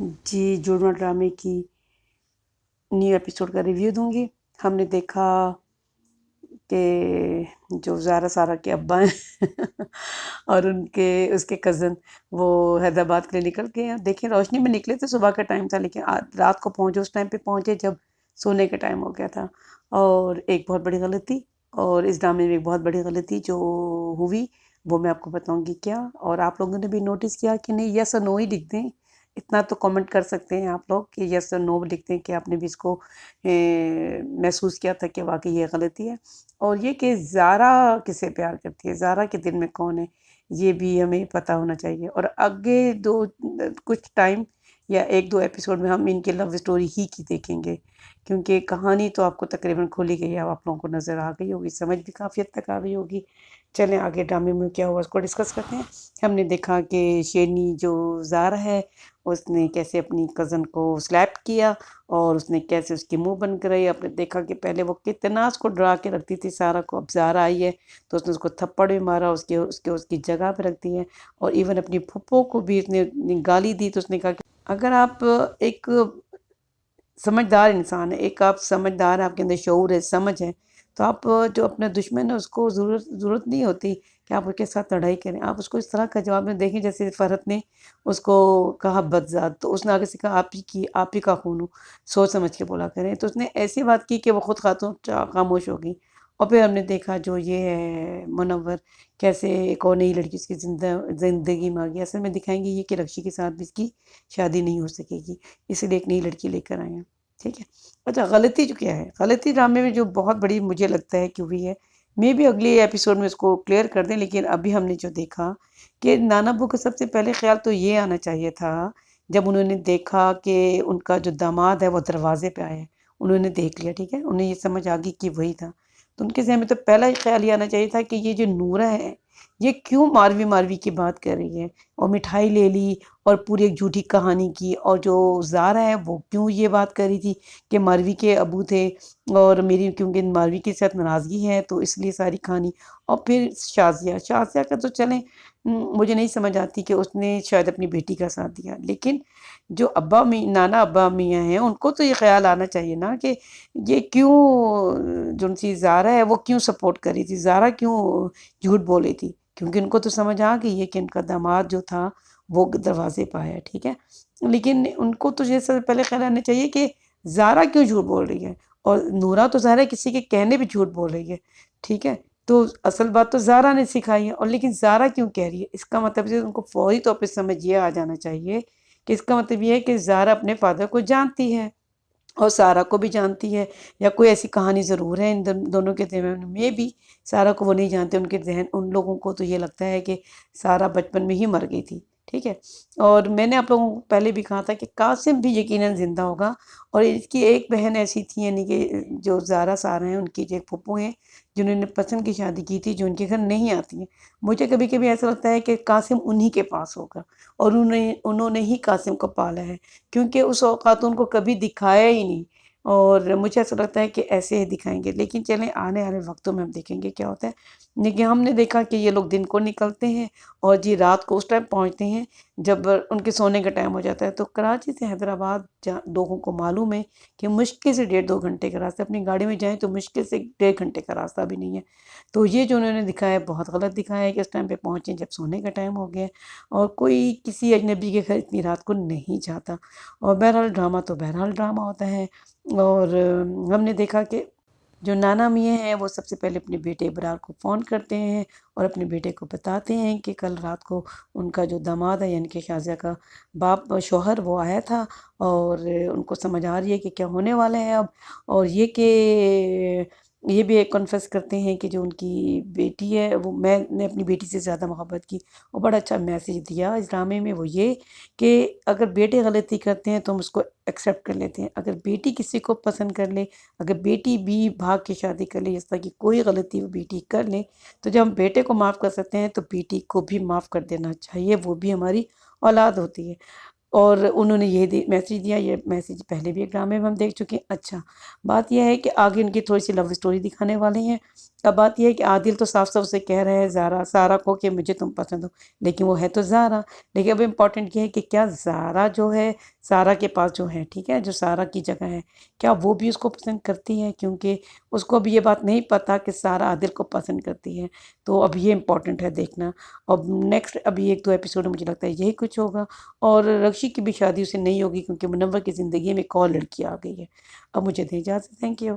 جی جڑواں ڈرامے کی new episode کا ریویو دوں گی۔ ہم نے دیکھا کہ جو زارا سارہ کے ابا ہیں اور اس کے کزن وہ حیدرآباد کے لیے نکل گئے ہیں۔ دیکھیں روشنی میں نکلے تھے، صبح کا ٹائم تھا، لیکن رات کو پہنچے، اس ٹائم پہ پہنچے جب سونے کا ٹائم ہو گیا تھا۔ اور ایک بہت بڑی غلطی، اور اس ڈرامے میں ایک بہت بڑی غلطی جو ہوئی وہ میں آپ کو بتاؤں گی کیا، اور آپ لوگوں نے بھی نوٹس کیا کہ نہیں یس اور نو ہی لکھ دیں، اتنا تو کامنٹ کر سکتے ہیں آپ لوگ کہ یس اور نو لکھ دیں کہ آپ نے بھی اس کو محسوس کیا تھا کہ واقعی یہ غلطی ہے۔ اور یہ کہ زارا کسے پیار کرتی ہے، زارا کے دل میں کون ہے، یہ بھی ہمیں پتہ ہونا چاہیے۔ اور آگے کچھ ٹائم یا ایک دو ایپیسوڈ میں ہم ان کی لو اسٹوری ہی کی دیکھیں گے، کیونکہ کہانی تو آپ کو تقریباً کھولی گئی ہے، اب آپ لوگوں کو نظر آ گئی ہوگی، سمجھ بھی کافی حد تک آ گئی ہوگی۔ چلیں آگے ڈرامے میں کیا ہوا اس کو ڈسکس کرتے ہیں۔ ہم نے دیکھا کہ شیرنی جو زارا ہے اس نے کیسے اپنی کزن کو سلیپ کیا، اور اس نے کیسے اس کی منہ بند کرائی۔ آپ نے دیکھا کہ پہلے وہ کتنا اس کو ڈرا کے رکھتی تھی سارا کو، اب زارا آئی ہے تو اس نے اس کو تھپڑ بھی مارا، اس کی جگہ پہ رکھ دی ہے، اور ایون اپنی پھپھو کو بھی اس نے گالی دی، تو اس نے کہا کہ اگر آپ ایک سمجھدار انسان ہے، ایک آپ سمجھدار ہیں، آپ کے اندر شعور ہے، سمجھ ہے، تو آپ جو اپنا دشمن ہے اس کو ضرورت نہیں ہوتی کہ آپ اس کے ساتھ لڑائی کریں، آپ اس کو اس طرح کا جواب میں دیکھیں جیسے فرحت نے اس کو کہا بدذات، تو اس نے آگے سے کہا آپ ہی کا خون ہوں، سوچ سمجھ کے بولا کریں، تو اس نے ایسی بات کی کہ وہ خود خاتون خاموش ہو گئی۔ اور پھر ہم نے دیکھا جو یہ ہے منور کیسے ایک اور نئی لڑکی اس کی زندگی میں آ گئی۔ اصل میں دکھائیں گے یہ کہ رکشی کے ساتھ بھی اس کی شادی نہیں ہو سکے گی، اسی لیے ایک نئی لڑکی لے کر آئے ہیں، ٹھیک ہے۔ اچھا غلطی جو کیا ہے، غلطی ڈرامے میں جو بہت بڑی مجھے لگتا ہے کہ ہوئی ہے، میں بھی اگلی ایپیسوڈ میں اس کو کلیئر کر دیں، لیکن ابھی ہم نے جو دیکھا کہ نانا ابو کا سب سے پہلے خیال تو یہ آنا چاہیے تھا جب انہوں نے دیکھا کہ ان کا جو داماد ہے وہ دروازے پہ آیا ہے، انہوں نے دیکھ لیا، ٹھیک ہے، انہیں یہ سمجھ آ گئی کہ وہی تھا، تو ان کے ذہن میں تو پہلا ہی خیال یہ آنا چاہیے تھا کہ یہ جو نورہ ہے یہ کیوں ماروی کی بات کر رہی ہے، اور مٹھائی لے لی اور پوری ایک جھوٹی کہانی کی، اور جو زارا ہے وہ کیوں یہ بات کر رہی تھی کہ ماروی کے ابو تھے اور میری کیونکہ ماروی کے ساتھ ناراضگی ہے تو اس لیے ساری کہانی۔ اور پھر شازیہ کا تو چلیں مجھے نہیں سمجھ آتی کہ اس نے شاید اپنی بیٹی کا ساتھ دیا، لیکن جو نانا ابا میاں ہیں ان کو تو یہ خیال آنا چاہیے نا کہ یہ کیوں جو ان کی زارا ہے وہ کیوں سپورٹ کر رہی تھی، زارا کیوں جھوٹ بول رہی تھی، کیونکہ ان کو تو سمجھ آ گئی ہے کہ ان کا داماد جو تھا وہ دروازے پہ آیا، ٹھیک ہے، لیکن ان کو تو یہ سب سے پہلے خیال آنا چاہیے کہ زارا کیوں جھوٹ بول رہی ہے، اور نورا تو ظاہر ہے کسی کے کہنے بھی جھوٹ بول رہی ہے، ٹھیک ہے، تو اصل بات تو زارا نے سکھائی ہے، اور لیکن زارا کیوں کہہ رہی ہے، اس کا مطلب یہ ان کو فوری طور پہ سمجھ یہ آ جانا چاہیے کہ اس کا مطلب یہ ہے کہ زارا اپنے فادر کو جانتی ہے اور سارا کو بھی جانتی ہے، یا کوئی ایسی کہانی ضرور ہے ان دونوں کے ذہن میں بھی، سارا کو وہ نہیں جانتے، ان کے ذہن ان لوگوں کو تو یہ لگتا ہے کہ سارا بچپن میں ہی مر گئی تھی، ٹھیک ہے۔ اور میں نے آپ لوگوں کو پہلے بھی کہا تھا کہ قاسم بھی یقیناً زندہ ہوگا، اور اس کی ایک بہن ایسی تھی یعنی کہ جو زارا سارا ہیں ان کی جو ایک پھپھو ہیں جنہوں نے پسند کی شادی کی تھی، جو ان کے گھر نہیں آتی ہیں، مجھے کبھی کبھی ایسا لگتا ہے کہ قاسم انہی کے پاس ہوگا، اور انہوں نے ہی قاسم کو پالا ہے، کیونکہ اس اوقات ان کو کبھی دکھایا ہی نہیں، اور مجھے ایسا لگتا ہے کہ ایسے ہی دکھائیں گے، لیکن چلیں آنے والے وقتوں میں ہم دیکھیں گے کیا ہوتا ہے۔ لیکن ہم نے دیکھا کہ یہ لوگ دن کو نکلتے ہیں اور جی رات کو اس ٹائم پہنچتے ہیں جب ان کے سونے کا ٹائم ہو جاتا ہے، تو کراچی سے حیدرآباد لوگوں کو معلوم ہے کہ مشکل سے 1.5-2 گھنٹے کا راستہ، اپنی گاڑی میں جائیں تو مشکل سے 1.5 گھنٹے کا راستہ بھی نہیں ہے، تو یہ جو انہوں نے دکھایا ہے بہت غلط دکھایا ہے کہ اس ٹائم پہ پہنچیں جب سونے کا ٹائم ہو گیا ہے، اور کوئی کسی اجنبی کے گھر اتنی رات کو نہیں جاتا، اور بہرحال ڈرامہ تو بہرحال ڈرامہ ہوتا ہے۔ اور ہم نے دیکھا کہ جو نانا میاں ہیں وہ سب سے پہلے اپنے بیٹے ابرار کو فون کرتے ہیں اور اپنے بیٹے کو بتاتے ہیں کہ کل رات کو ان کا جو داماد ہے یعنی کہ شازیہ کا باپ شوہر وہ آیا تھا، اور ان کو سمجھ آ رہی ہے کہ کیا ہونے والا ہے اب، اور یہ کہ یہ بھی ایک کنفیس کرتے ہیں کہ جو ان کی بیٹی ہے وہ میں نے اپنی بیٹی سے زیادہ محبت کی، اور بڑا اچھا میسیج دیا اس ڈرامے میں، وہ یہ کہ اگر بیٹے غلطی کرتے ہیں تو ہم اس کو ایکسیپٹ کر لیتے ہیں، اگر بیٹی کسی کو پسند کر لے، اگر بیٹی بھی بھاگ کے شادی کر لے، اس طرح کی کوئی غلطی وہ بیٹی کر لے، تو جب ہم بیٹے کو معاف کر سکتے ہیں تو بیٹی کو بھی معاف کر دینا چاہیے، وہ بھی ہماری اولاد ہوتی ہے۔ اور انہوں نے یہ میسیج دیا، یہ میسیج پہلے بھی ایک ڈرامے میں ہم دیکھ چکے ہیں۔ اچھا، بات یہ ہے کہ آگے ان کی تھوڑی سی لو اسٹوری دکھانے والے ہیں۔ اب بات یہ ہے کہ عادل تو صاف صاف سے کہہ رہے ہیں سارا کو کہ مجھے تم پسند ہو، لیکن وہ ہے تو زارا۔ لیکن اب امپورٹنٹ یہ ہے کہ کیا زارا جو ہے، سارا کے پاس جو ہے، ٹھیک ہے، جو سارا کی جگہ ہے، کیا وہ بھی اس کو پسند کرتی ہے؟ کیونکہ اس کو اب یہ بات نہیں پتہ کہ سارا عادل کو پسند کرتی ہے، تو اب یہ امپورٹنٹ ہے دیکھنا۔ اب نیکسٹ ابھی 1-2 ایپیسوڈ میں مجھے لگتا ہے یہی کچھ ہوگا، اور رکشی کی بھی شادی اسے نہیں ہوگی کیونکہ منور کی زندگی میں ایک اور لڑکی آ گئی ہے۔ اب مجھے دیں اجازت، تھینک یو۔